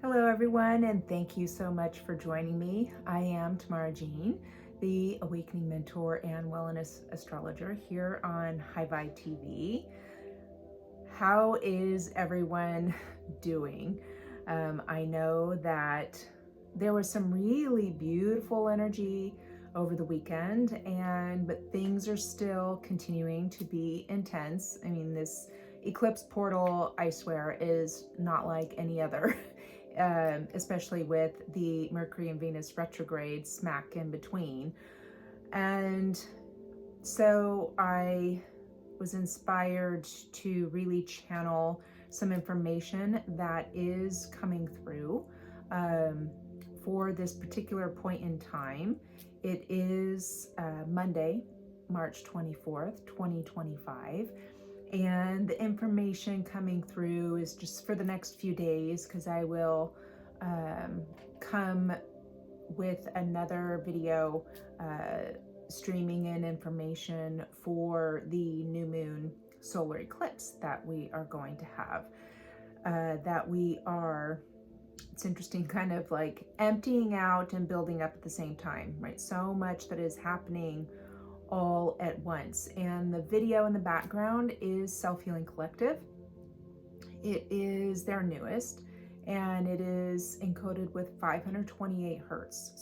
Hello, everyone, and thank you so much for joining me. I am Tamara Jean, the Awakening Mentor and Wellness Astrologer here on High Vibe TV. How is everyone doing? I know that there was some really beautiful energy over the weekend, but things are still continuing to be intense. I mean, this eclipse portal, I swear, is not like any other, especially with the Mercury and Venus retrograde smack in between. And so I was inspired to really channel some information that is coming through um, for this particular point in time. It is Monday, March 24th, 2025. And the information coming through is just for the next few days, because I will come with another video streaming in information for the new moon solar eclipse that we are going to have. It's interesting, kind of like emptying out and building up at the same time, right? So much that is happening all at once. And the video in the background is Self-Healing Collective. It is their newest, and it is encoded with 528 hertz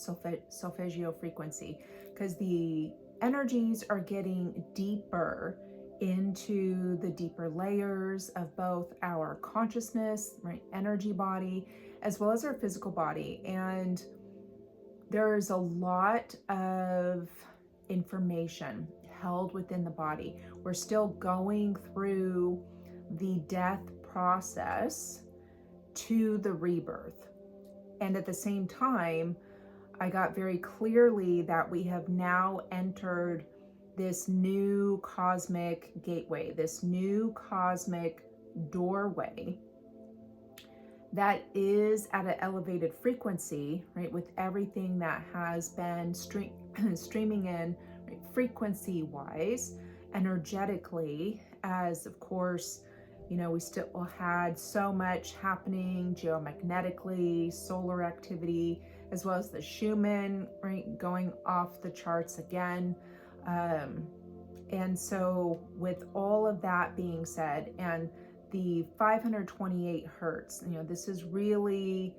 solfeggio frequency, because the energies are getting deeper into the deeper layers of both our consciousness, right, energy body, as well as our physical body. And there's a lot of information held within the body. We're still going through the death process to the rebirth. And at the same time, I got very clearly that we have now entered this new cosmic gateway, this new cosmic doorway that is at an elevated frequency, right, with everything that has been streaming in, right, frequency wise, energetically, as of course, you know, we still had so much happening geomagnetically, solar activity, as well as the Schumann, right, going off the charts again. And so with all of that being said, and the 528 hertz, you know, this is really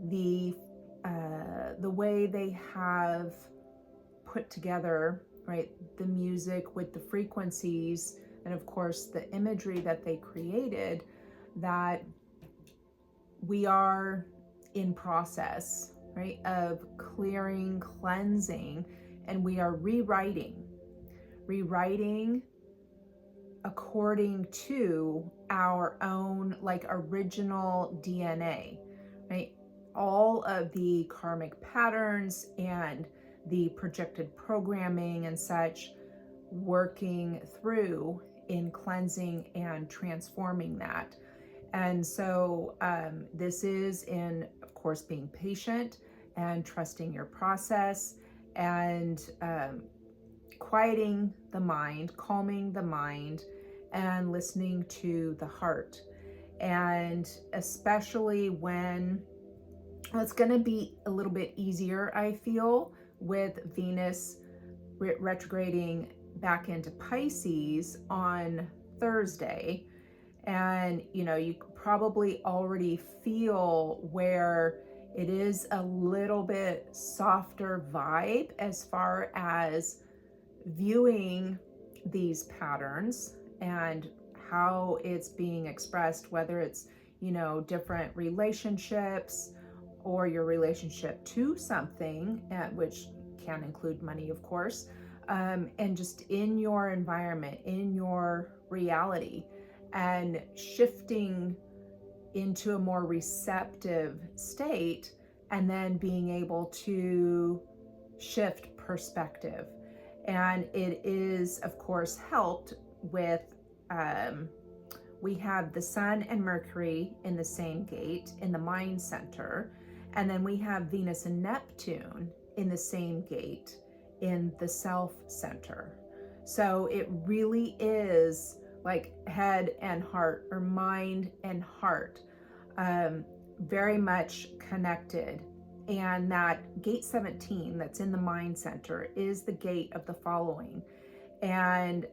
the way they have put together, right, the music with the frequencies, and of course the imagery that they created, that we are in process, right, of clearing, cleansing, and we are rewriting according to our own, like, original DNA, right? All of the karmic patterns and the projected programming and such, working through in cleansing and transforming that. And so this is in, of course, being patient and trusting your process, and quieting the mind, calming the mind, and listening to the heart. And especially when, well, it's going to be a little bit easier, I feel, with Venus retrograding back into Pisces on Thursday. And, you know, you probably already feel where it is a little bit softer vibe as far as viewing these patterns and how it's being expressed, whether it's, you know, different relationships or your relationship to something, which can include money, of course, and just in your environment, in your reality, and shifting into a more receptive state, and then being able to shift perspective. And it is, of course, helped with, we have the Sun and Mercury in the same gate in the mind center, and then we have Venus and Neptune in the same gate in the self center. So it really is like head and heart, or mind and heart. very much connected. And that gate 17 that's in the mind center is the gate of the following. And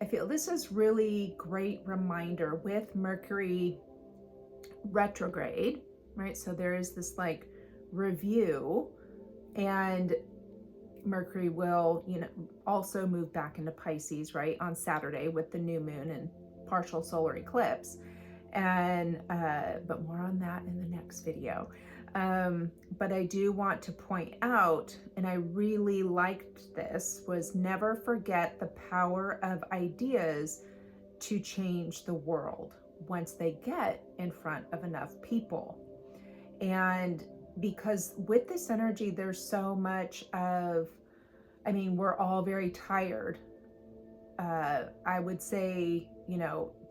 I feel this is really great reminder with Mercury retrograde, right? So there is this like review, and Mercury will, also move back into Pisces, right, on Saturday with the new moon and partial solar eclipse. And but more on that in the next video. But I do want to point out, and I really liked this, was never forget the power of ideas to change the world once they get in front of enough people. And because with this energy, there's so much of, we're all very tired. I would say,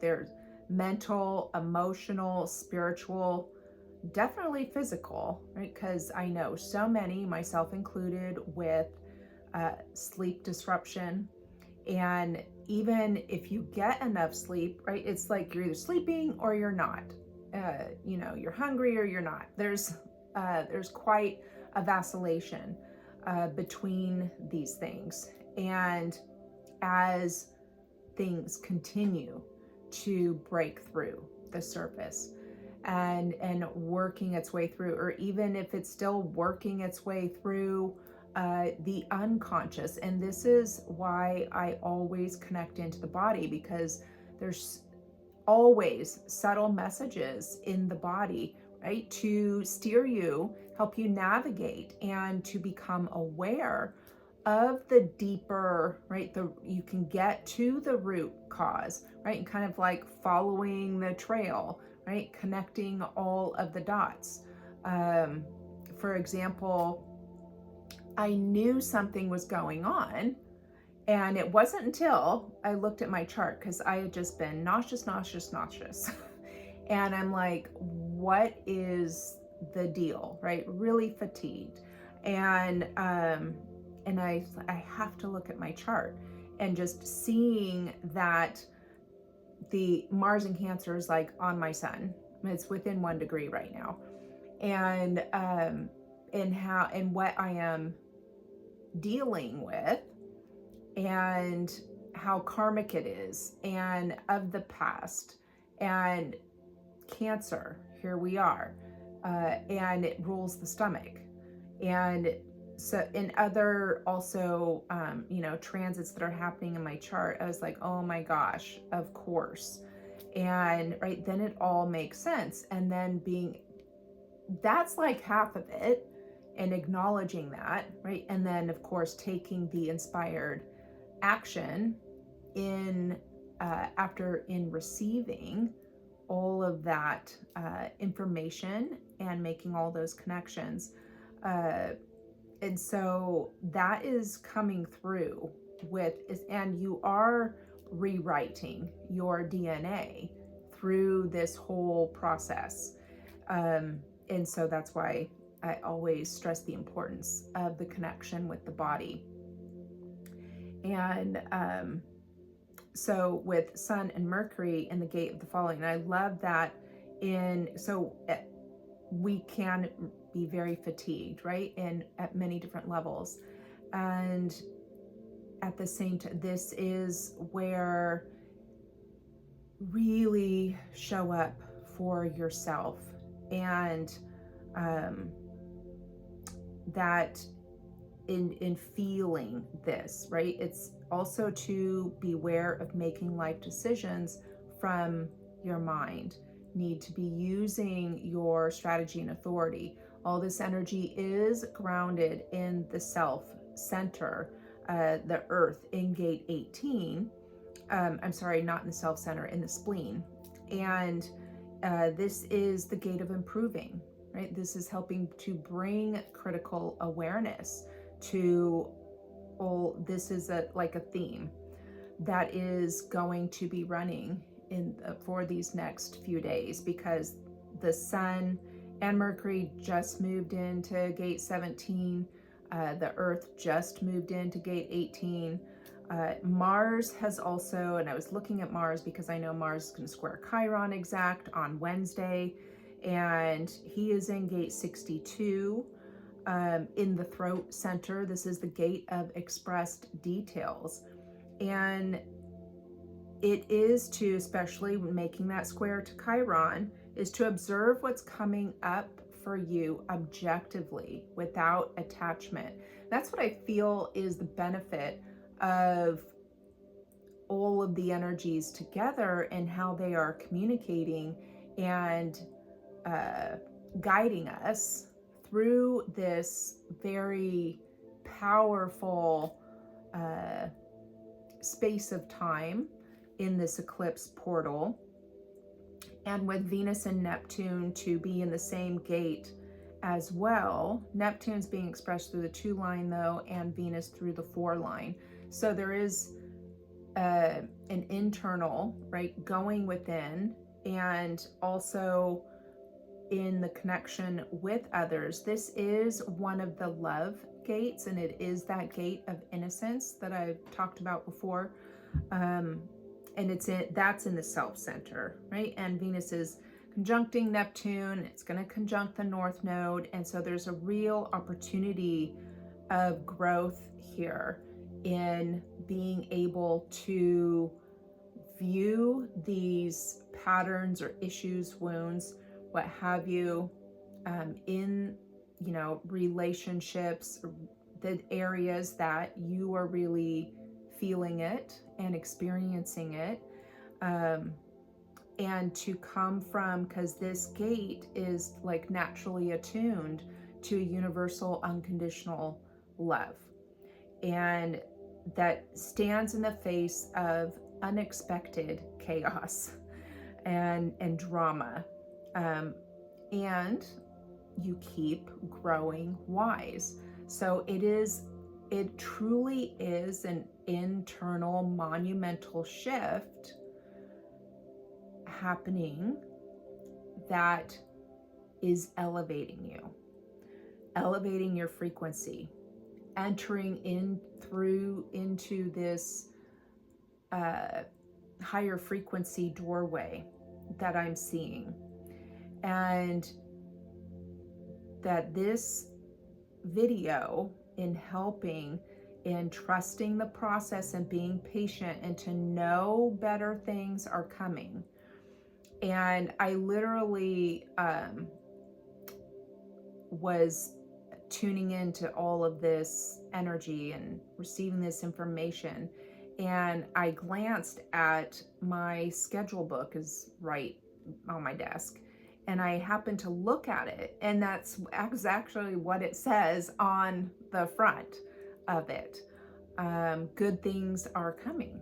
there's mental, emotional, spiritual, definitely physical, right? Because I know so many, myself included, with sleep disruption. And even if you get enough sleep, right, it's like you're either sleeping or you're not. You're hungry or you're not. There's quite a vacillation between these things. And as things continue to break through the surface and working its way through, or even if it's still working its way through the unconscious. And this is why I always connect into the body, because there's always subtle messages in the body, right, to steer you, help you navigate, and to become aware of the deeper, right, you can get to the root cause, right, and kind of like following the trail, right, connecting all of the dots. For example, I knew something was going on, and it wasn't until I looked at my chart, because I had just been nauseous. And I'm like, what is the deal, right? Really fatigued. And I have to look at my chart, and just seeing that the Mars in Cancer is like on my sun. It's within 1 degree right now. And what I am dealing with, and how karmic it is, and of the past, and Cancer, here we are, and it rules the stomach. And so in other also, transits that are happening in my chart, I was like, oh my gosh, of course. And right then it all makes sense. And then that's like half of it, and acknowledging that, right? And then of course taking the inspired action in receiving all of that information and making all those connections. And so that is coming through and you are rewriting your DNA through this whole process. And so that's why I always stress the importance of the connection with the body. And so with Sun and Mercury in the gate of the following, and I love that we can be very fatigued, right? And at many different levels. And at the same time, this is where really show up for yourself, and that in feeling this, right? It's also to beware of making life decisions from your mind. Need to be using your strategy and authority. All this energy is grounded in the self center, the earth in gate 18. I'm sorry, not in the self center, in the spleen. And this is the gate of improving, right? This is helping to bring critical awareness to all. This is like a theme that is going to be running for these next few days, because the Sun and Mercury just moved into gate 17. The Earth just moved into gate 18. Mars has also, and I was looking at Mars because I know Mars is going to square Chiron exact on Wednesday. and he is in gate 62 in the throat center. This is the gate of expressed details. And it is to, especially when making that square to Chiron, is to observe what's coming up for you objectively without attachment. That's what I feel is the benefit of all of the energies together and how they are communicating and guiding us through this very powerful space of time in this eclipse portal. And with Venus and Neptune to be in the same gate as well. Neptune's being expressed through the 2 line though, and Venus through the 4 line. So there is an internal, right, going within, and also in the connection with others. This is one of the love gates, and it is that gate of innocence that I've talked about before. And that's in the self center, right? And Venus is conjuncting Neptune. It's going to conjunct the North Node. And so there's a real opportunity of growth here in being able to view these patterns or issues, wounds, what have you, in, relationships, the areas that you are really feeling it and experiencing it, and to come from, because this gate is like naturally attuned to universal unconditional love, and that stands in the face of unexpected chaos and drama, and you keep growing wise. So it truly is an internal monumental shift happening that is elevating you, elevating your frequency, entering into this higher frequency doorway that I'm seeing. And that this video, in helping, in trusting the process and being patient and to know better things are coming. And I literally was tuning into all of this energy and receiving this information, and I glanced at my schedule book, is right on my desk, and I happened to look at it, and that's actually what it says on the front of it. Good things are coming.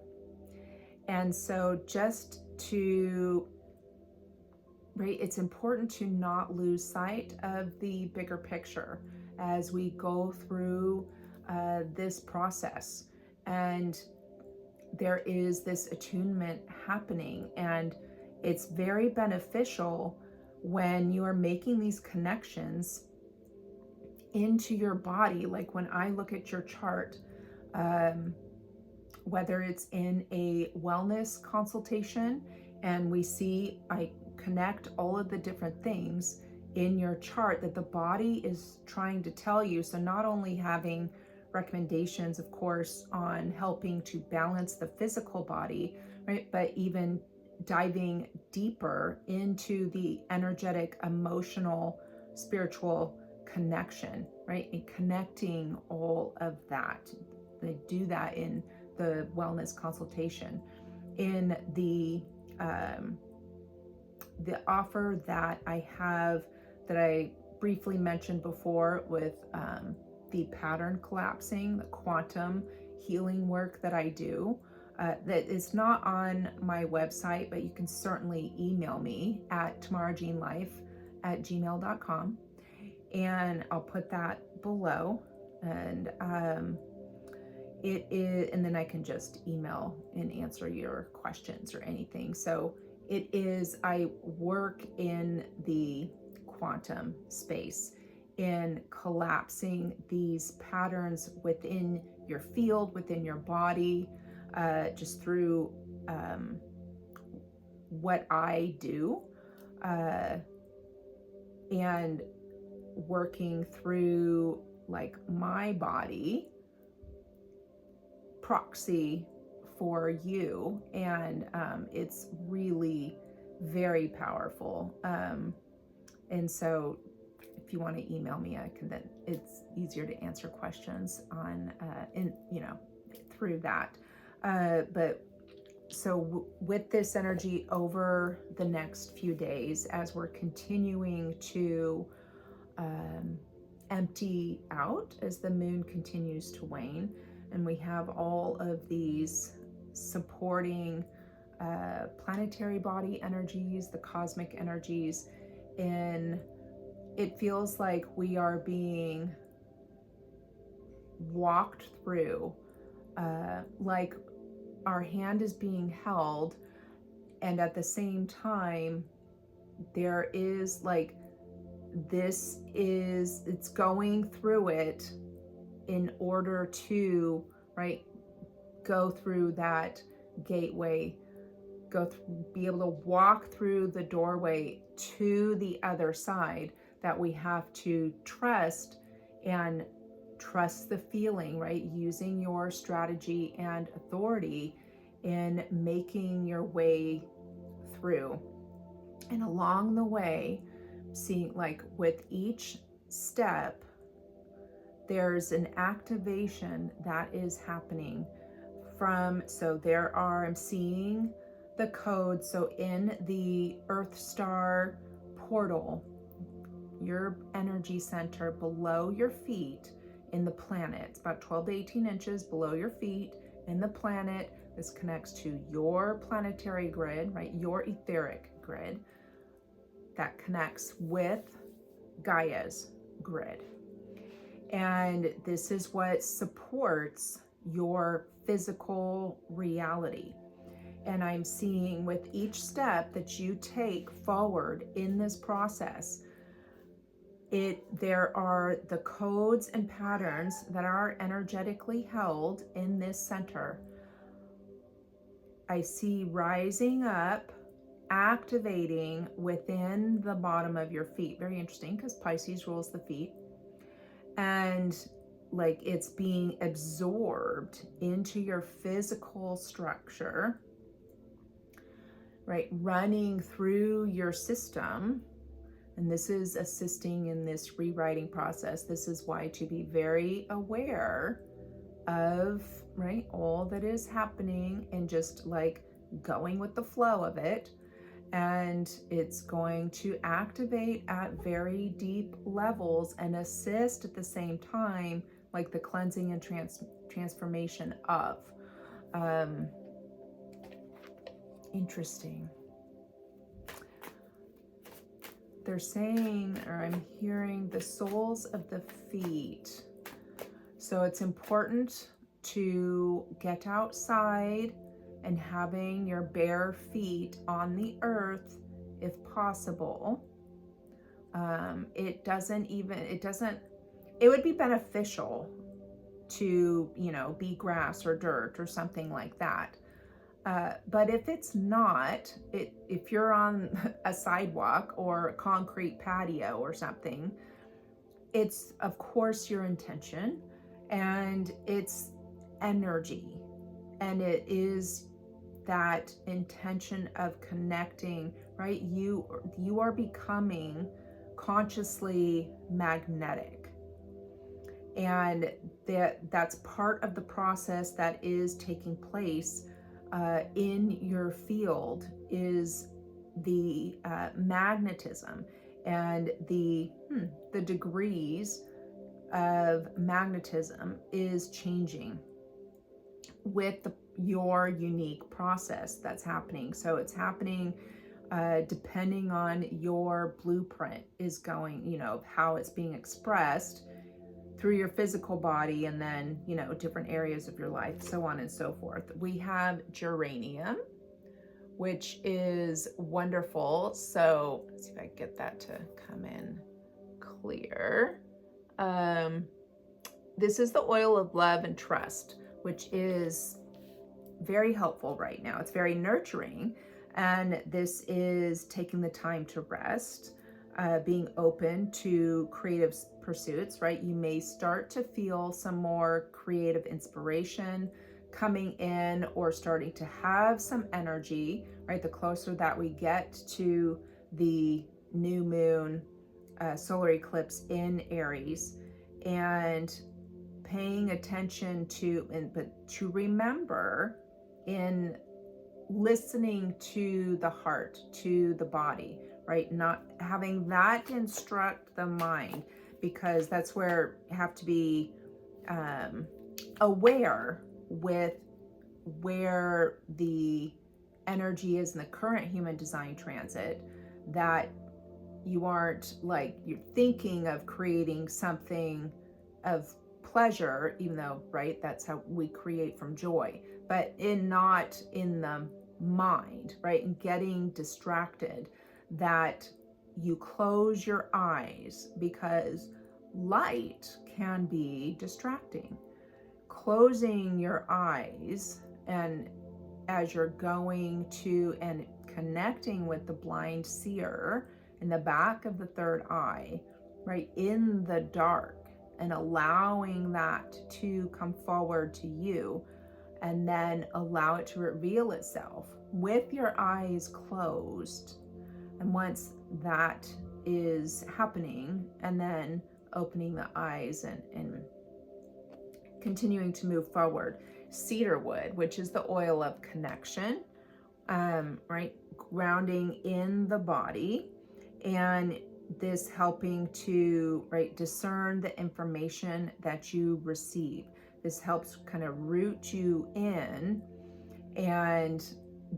And so just to, right, it's important to not lose sight of the bigger picture as we go through this process. And there is this attunement happening, and it's very beneficial when you are making these connections into your body. Like when I look at your chart, whether it's in a wellness consultation and I connect all of the different things in your chart that the body is trying to tell you. So not only having recommendations, of course, on helping to balance the physical body, right, but even diving deeper into the energetic, emotional, spiritual connection, right, and connecting all of that. They do that in the wellness consultation. In the offer that I have, that I briefly mentioned before, with the pattern collapsing, the quantum healing work that I do, that is not on my website, but you can certainly email me at tamarajeenlife@gmail.com, and I'll put that below. And it is, and then I can just email and answer your questions or anything. So it is, I work in the quantum space, in collapsing these patterns within your field, within your body, just through what I do. and working through like my body proxy for you. And it's really very powerful. And so if you want to email me, I can, then it's easier to answer questions on, through that. But so with this energy over the next few days, as we're continuing to empty out, as the moon continues to wane, and we have all of these supporting planetary body energies, the cosmic energies, and it feels like we are being walked through, like our hand is being held, and at the same time there is like, it's going through it in order to, right, go through that gateway, be able to walk through the doorway to the other side, that we have to trust, and trust the feeling, right? Using your strategy and authority in making your way through. And along the way, seeing like with each step, there's an activation that is happening from, so there are, I'm seeing the code. So in the Earth Star portal, your energy center below your feet in the planet, it's about 12 to 18 inches below your feet in the planet. This connects to your planetary grid, right? Your etheric grid that connects with Gaia's grid. And this is what supports your physical reality. And I'm seeing with each step that you take forward in this process, there are the codes and patterns that are energetically held in this center. I see rising up, activating within the bottom of your feet. Very interesting, because Pisces rules the feet. And like it's being absorbed into your physical structure, right? Running through your system. And this is assisting in this rewriting process. This is why to be very aware of, right, all that is happening and just like going with the flow of it. And it's going to activate at very deep levels and assist at the same time, like the cleansing and transformation of. Interesting. They're saying, or I'm hearing, the soles of the feet. So it's important to get outside and having your bare feet on the earth if possible. It would be beneficial to, be grass or dirt or something like that. But if it's not, if you're on a sidewalk or a concrete patio or something, it's of course your intention and it's energy, and it is that intention of connecting, right? You are becoming consciously magnetic, and that's part of the process that is taking place in your field, is the magnetism and the degrees of magnetism is changing with your unique process that's happening. So it's happening depending on your blueprint is going, how it's being expressed through your physical body, and then, different areas of your life, so on and so forth. We have geranium, which is wonderful. So let's see if I can get that to come in clear. This is the oil of love and trust, which is very helpful right now. It's very nurturing, and this is taking the time to rest. being open to creative pursuits, right? You may start to feel some more creative inspiration coming in or starting to have some energy, right? The closer that we get to the new moon solar eclipse in Aries, and paying attention to, but to remember in listening to the heart, to the body, right? Not having that instruct the mind, because that's where you have to be aware with where the energy is in the current human design transit, that you aren't like, you're thinking of creating something of pleasure, even though, right, that's how we create from joy, but not in the mind, right? And getting distracted, that you close your eyes, because light can be distracting. Closing your eyes, and as you're going to and connecting with the blind seer in the back of the third eye, right, in the dark, and allowing that to come forward to you, and then allow it to reveal itself with your eyes closed. And once that is happening, and then opening the eyes and continuing to move forward. Cedarwood, which is the oil of connection, right? Grounding in the body, and this helping to, right, discern the information that you receive. This helps kind of root you in, and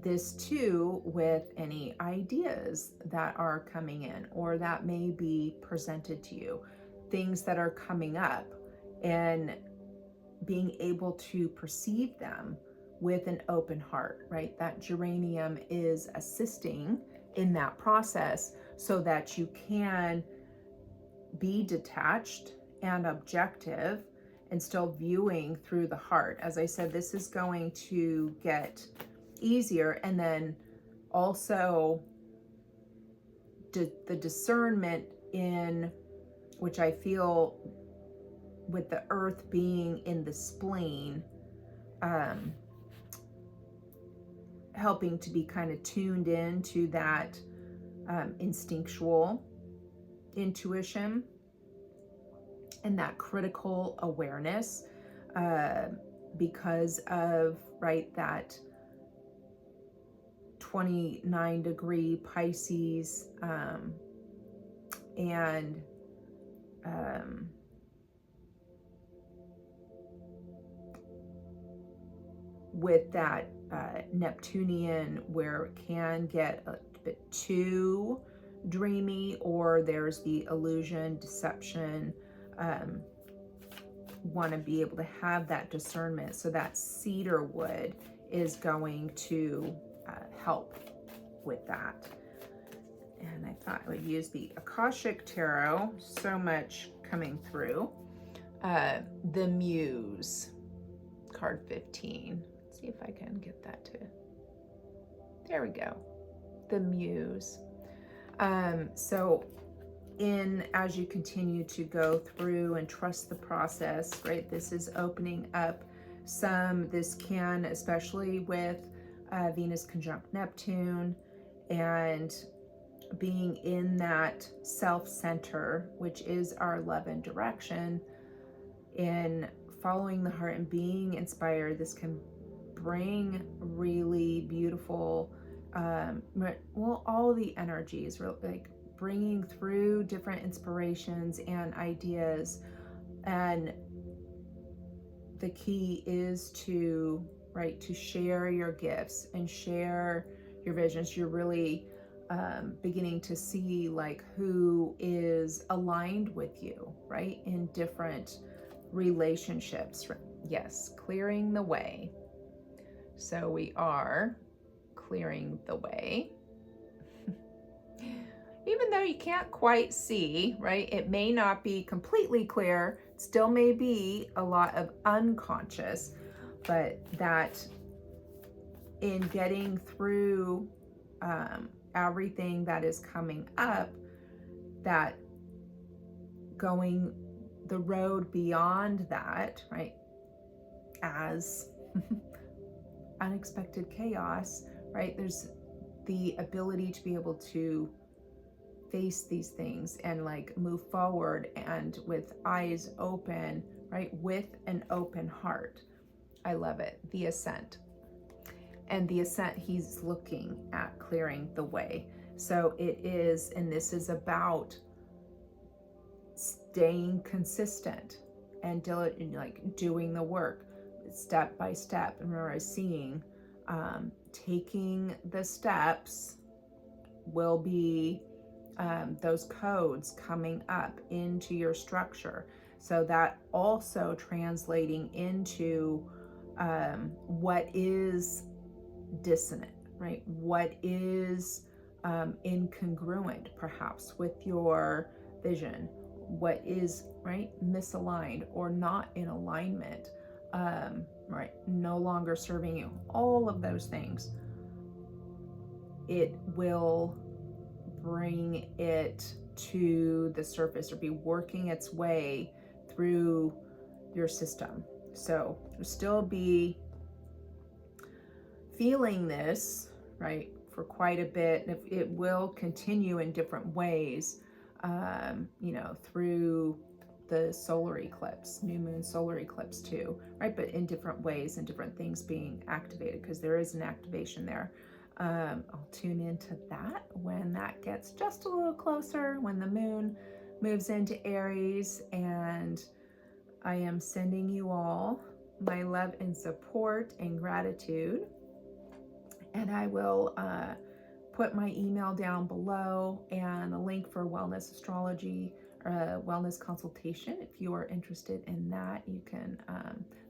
this too with any ideas that are coming in or that may be presented to you, things that are coming up, and being able to perceive them with an open heart, right? That geranium is assisting in that process so that you can be detached and objective and still viewing through the heart. As I said, this is going to get easier. And then also the discernment in, which I feel with the earth being in the spleen, helping to be kind of tuned in to that instinctual intuition and that critical awareness, because of, right, that 29-degree Pisces, and with that Neptunian, where it can get a bit too dreamy, or there's the illusion, deception, want to be able to have that discernment. So that cedar wood is going to help with that. And I thought I would use the Akashic Tarot, so much coming through. The Muse, card 15. Let's see if I can get that to, there we go. The Muse. So as you continue to go through and trust the process, right, this is opening up this can, especially with Venus conjunct Neptune, and being in that self-center, which is our love and direction, in following the heart and being inspired. This can bring really beautiful, all the energies, like bringing through different inspirations and ideas. And the key is to, right, to share your gifts and share your visions. You're really beginning to see like who is aligned with you, right, in different relationships. Yes, clearing the way. So we are clearing the way. Even though you can't quite see, right, it may not be completely clear, it still may be a lot of unconscious, but that in getting through everything that is coming up, that going the road beyond that, right, as unexpected chaos, right, there's the ability to be able to face these things and like move forward and with eyes open, right, with an open heart. I love it. The ascent. And the ascent, he's looking at clearing the way. So it is, and this is about staying consistent and like doing the work step by step. And remember, I was seeing taking the steps will be those codes coming up into your structure. So that also translating into what is dissonant, right? What is incongruent perhaps with your vision? What is, right, misaligned or not in alignment, right? No longer serving you. All of those things. It will bring it to the surface or be working its way through your system. So you'll still be feeling this, right, for quite a bit. It will continue in different ways, through the solar eclipse, new moon solar eclipse too, right? But in different ways and different things being activated, because there is an activation there. I'll tune into that when that gets just a little closer, when the moon moves into Aries. And I am sending you all my love and support and gratitude. And I will put my email down below and a link for wellness astrology or wellness consultation. If you are interested in that, you can,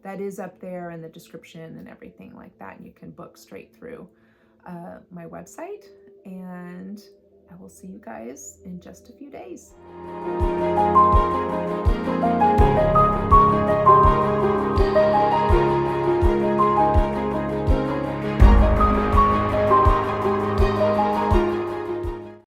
that is up there in the description and everything like that. And you can book straight through my website. And I will see you guys in just a few days.